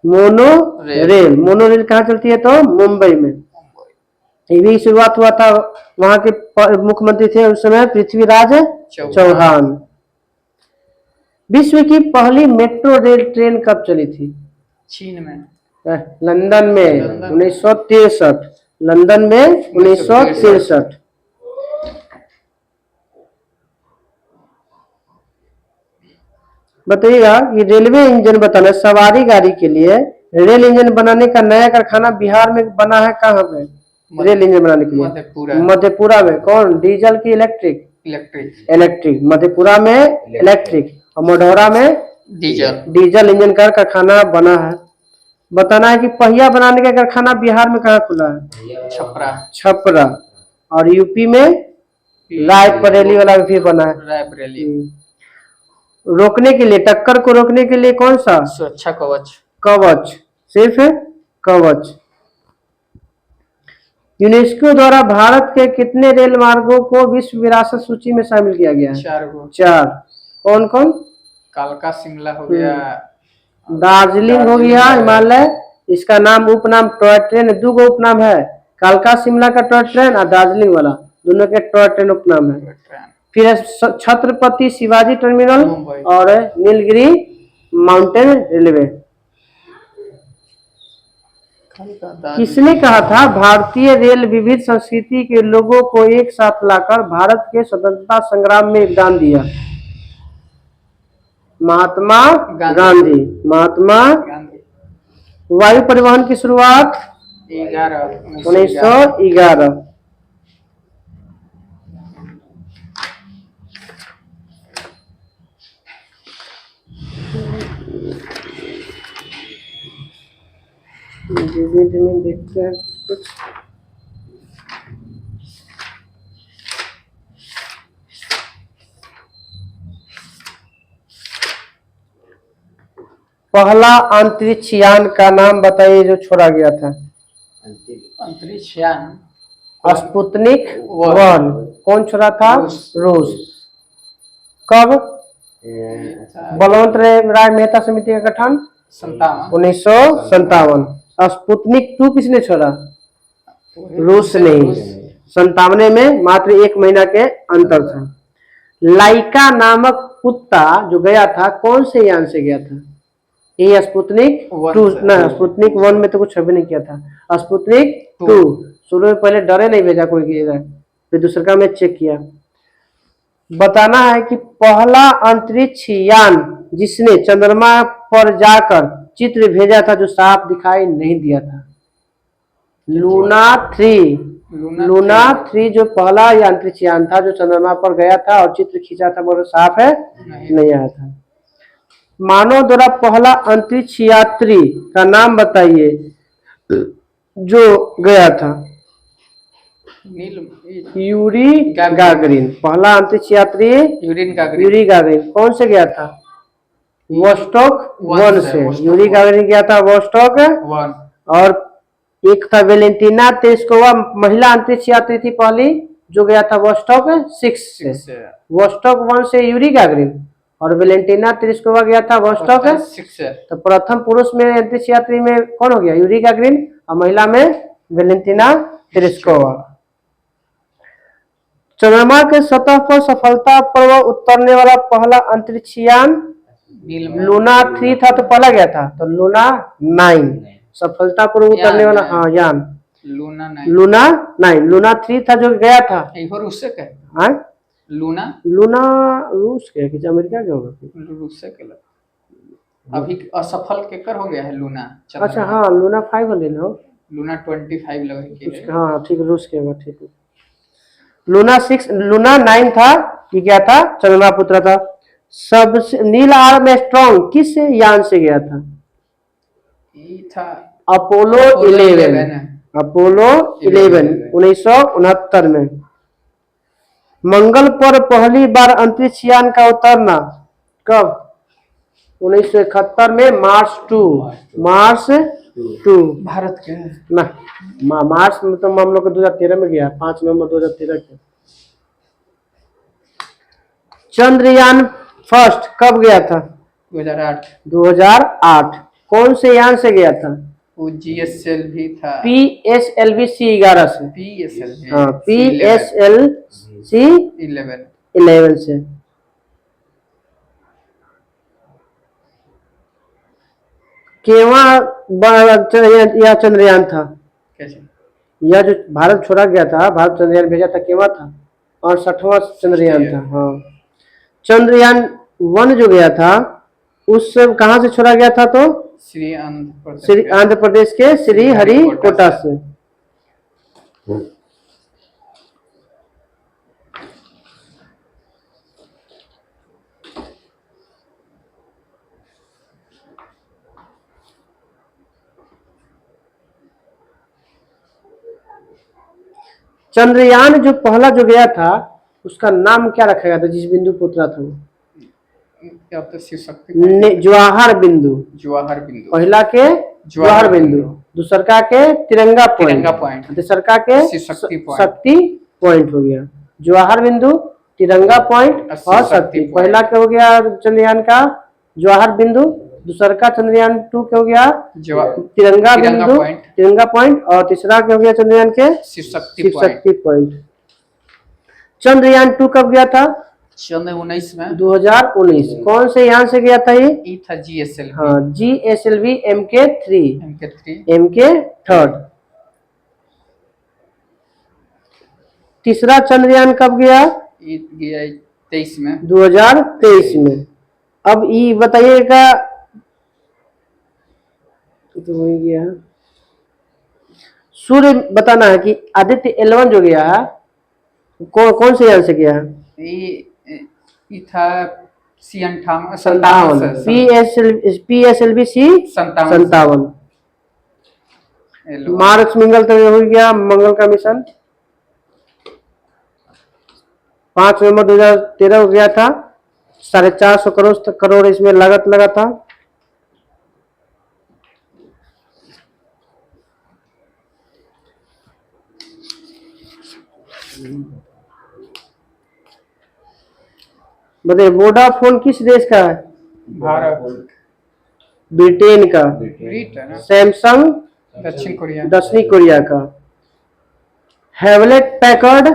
मोनो रेल कहाँ चलती है? तो मुंबई में। ये भी शुरुआत हुआ था, वहां के मुख्यमंत्री थे उस समय पृथ्वीराज चौहान। विश्व की पहली मेट्रो रेल ट्रेन कब चली थी? चीन में। लंदन में 1963। लंदन में 1963। बताइएगा कि रेलवे इंजन बताना, सवारी गाड़ी के लिए रेल इंजन बनाने का नया कारखाना बिहार में बना है। कहाँ पे रेल इंजन बनाने के लिए? मधेपुरा में। कौन? डीजल की इलेक्ट्रिक। मधेपुरा में इलेक्ट्रिक और मढ़ौरा में डीजल इंजन का कारखाना बना है। बताना है कि पहिया बनाने का कारखाना बिहार में कहाँ खुला है? छपरा। और यूपी में रायबरेली वाला भी बना है। रोकने के लिए, टक्कर को रोकने के लिए कौन सा? सुरक्षा कवच। सिर्फ कवच। यूनेस्को द्वारा भारत के कितने रेल मार्गों को विश्व विरासत सूची में शामिल किया गया है? 4। कौन कौन? कालका शिमला हो गया, दार्जिलिंग हो गया, हिमालय। इसका नाम उपनाम टॉय ट्रेन। 2 गो उपनाम है, कालका शिमला का टॉय ट्रेन और दार्जिलिंग वाला, दोनों के टॉय ट्रेन उपनाम है। फिर छत्रपति शिवाजी टर्मिनल और नीलगिरी माउंटेन रेलवे। किसने कहा था भारतीय रेल विविध संस्कृति के लोगों को एक साथ लाकर भारत के स्वतंत्रता संग्राम में योगदान दिया? महात्मा गांधी। वायु परिवहन की शुरुआत 1911। देखते हैं कुछ। पहला अंतरिक्ष यान का नाम बताइए जो छोड़ा गया था? अंतरिक्ष यान स्पुतनिक 1। कौन छोड़ा था? रूस। कब? बलवंत राय मेहता समिति का गठन 1957। स्पुतनिक 2 किसने छोड़ा? रूस ने। 97 में मात्र 1 महीना के अंतर था। लाइका नामक कुत्ता जो गया था कौन से यान से गया था? ये स्पुतनिक 2 ना, स्पुतनिक 1 में तो कुछ भी नहीं किया था। स्पुतनिक 2 शुरू में पहले डरे नहीं भेजा कोई किया, फिर दूसरा में चेक किया। बताना है कि पहला अंतरिक्ष यान जिसने चंद्रमा पर जाकर चित्र भेजा था जो साफ दिखाई नहीं दिया था? लूना 3। लूना 3 जो पहला अंतरिक्ष यान था जो चंद्रमा पर गया था और चित्र खींचा था बहुत साफ है नहीं आया था। मानव द्वारा पहला अंतरिक्ष यात्री का नाम बताइए जो गया था। यूरी गागरिन पहला अंतरिक्ष यात्री यूरी गागरिन कौन से गया था? वोस्टॉक 1 से यूरी गागरिन गया था वोस्टॉक 1। और एक था वेलेंटिना तेरेस्कोवा महिला अंतरिक्ष यात्री थी पहली जो गया था वोस्टॉक 6 से। वोस्टॉक 1 से यूरी गागरिन और वेलेंटिना तेरेस्कोवा गया था वोस्टॉक 6 से। तो प्रथम पुरुष में अंतरिक्ष यात्री में कौन हो गया? यूरी गागरिन और महिला में वेलेंटिना तेरेस्कोवा। चंद्रमा के सतह पर सफलतापूर्वक उतरने वाला पहला अंतरिक्ष यान लूना 3 था तो पहला गया था तो लूना 9 सफलतापूर्वक उतरने वाला यान लूना 9 लूना 3 था जो गया था। रूस से लूना रूस के कि अमेरिका के होगा रूस से अभी असफल केकर हो गया है लूना। अच्छा हाँ लूना 500 हो लूना 25 लगे हाँ ठीक रूस के होगा ठीक है। लूना 9 था कि क्या था चंद्रमा पर उतरा था। सबसे नील आर्मस्ट्रांग किस यान से गया था? था अपोलो 11 अपोलो 11 1969 में। मंगल पर पहली बार अंतरिक्ष यान का उतरना कब? 1971 में मार्च 2 भारत के ना मार्च में तो हम लोग 2013 में गया 5 नवंबर 2013 के। चंद्रयान फर्स्ट कब गया था? 2008 कौन से यान से गया था? वो GSLV था PSLV C11 से PSLC 11 से। केवा यह चंद्रयान था? कैसे? यह जो भारत छोड़ा गया था भारत चंद्रयान भेजा था केवा था? 68वां चंद्रयान था। हाँ चंद्रयान 1 जो गया था उस कहां से छोड़ा गया था? तो श्री आंध्र प्रदेश के श्री हरिकोटा से। चंद्रयान जो पहला जो गया था उसका नाम क्या रखा गया था जिस बिंदु पर उतरा था? जवाहर बिंदु पहला के जवाहर बिंदु दूसरा के तिरंगा पॉइंट तीसरा के शक्ति पॉइंट हो गया। जवाहर बिंदु तिरंगा पॉइंट और शक्ति पहला के हो गया चंद्रयान का जवाहर बिंदु दूसरा का चंद्रयान 2 के हो गया तिरंगा बिंदु तिरंगा पॉइंट और तीसरा के हो गया चंद्रयान के शक्ति पॉइंट। चंद्रयान 2 कब गया था? 2019 कौन से यान से गया था? ये था GSLV। हाँ GSLV MK 3 तीसरा चंद्रयान कब गया? 2023 में 2023 में। अब ये बताइएगा तो वही गया सूर्य बताना है कि आदित्य L1 जो गया है कौन से यान से गया है? ये था C58 PSLV C57 मार्स मंगल तक हो गया मंगल का मिशन 5 नवंबर 2013 हो गया था। 450 करोड़ इसमें लागत लगा था। बताइए वोडाफोन किस देश का है? भारत ब्रिटेन का। सैमसंग दक्षिण कोरिया का। हैवलेट पैकर्ड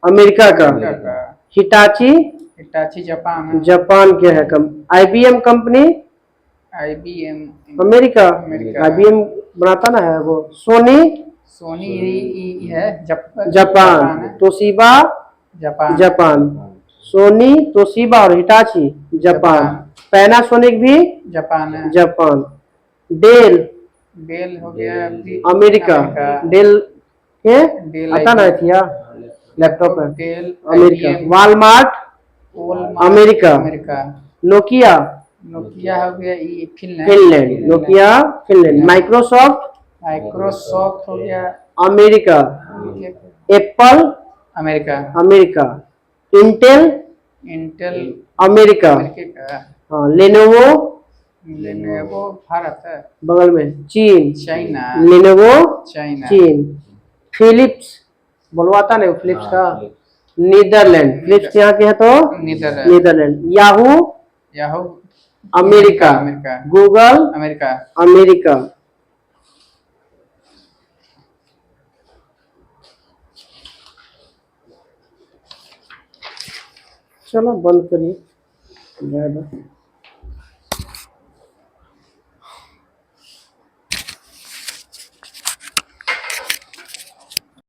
अमेरिका का। हिटाची जापान के है। IBM कंपनी अमेरिका IBM बनाता ना है वो। सोनी है Japan. Toshiba Japan. Sony Toshiba और हिटाची जापान। पैनासोनिक भी जापान है। जापान। डेल डेल हो गया अमेरिका। डेल के डेल आता ना थिया लैपटॉप है। Dell America. IBM, Walmart Walmart, America. America. Nokia Nokia हो गया ये Finland. Finland. Nokia Finland. Microsoft Microsoft हो गया America. Apple America. America. Intel Intel America. America का। हाँ, लेनोवो लेनोवो भारत है। बगल में। चीन। चाइना। Lenovo China. चीन। फिलिप्स बुलवाता नहीं फिलिप्स का नीदरलैंड। फिलिप्स यहाँ के है तो Netherland. Netherland. Yahoo Yahoo America. America. Google America. America. चलो बंद करिए।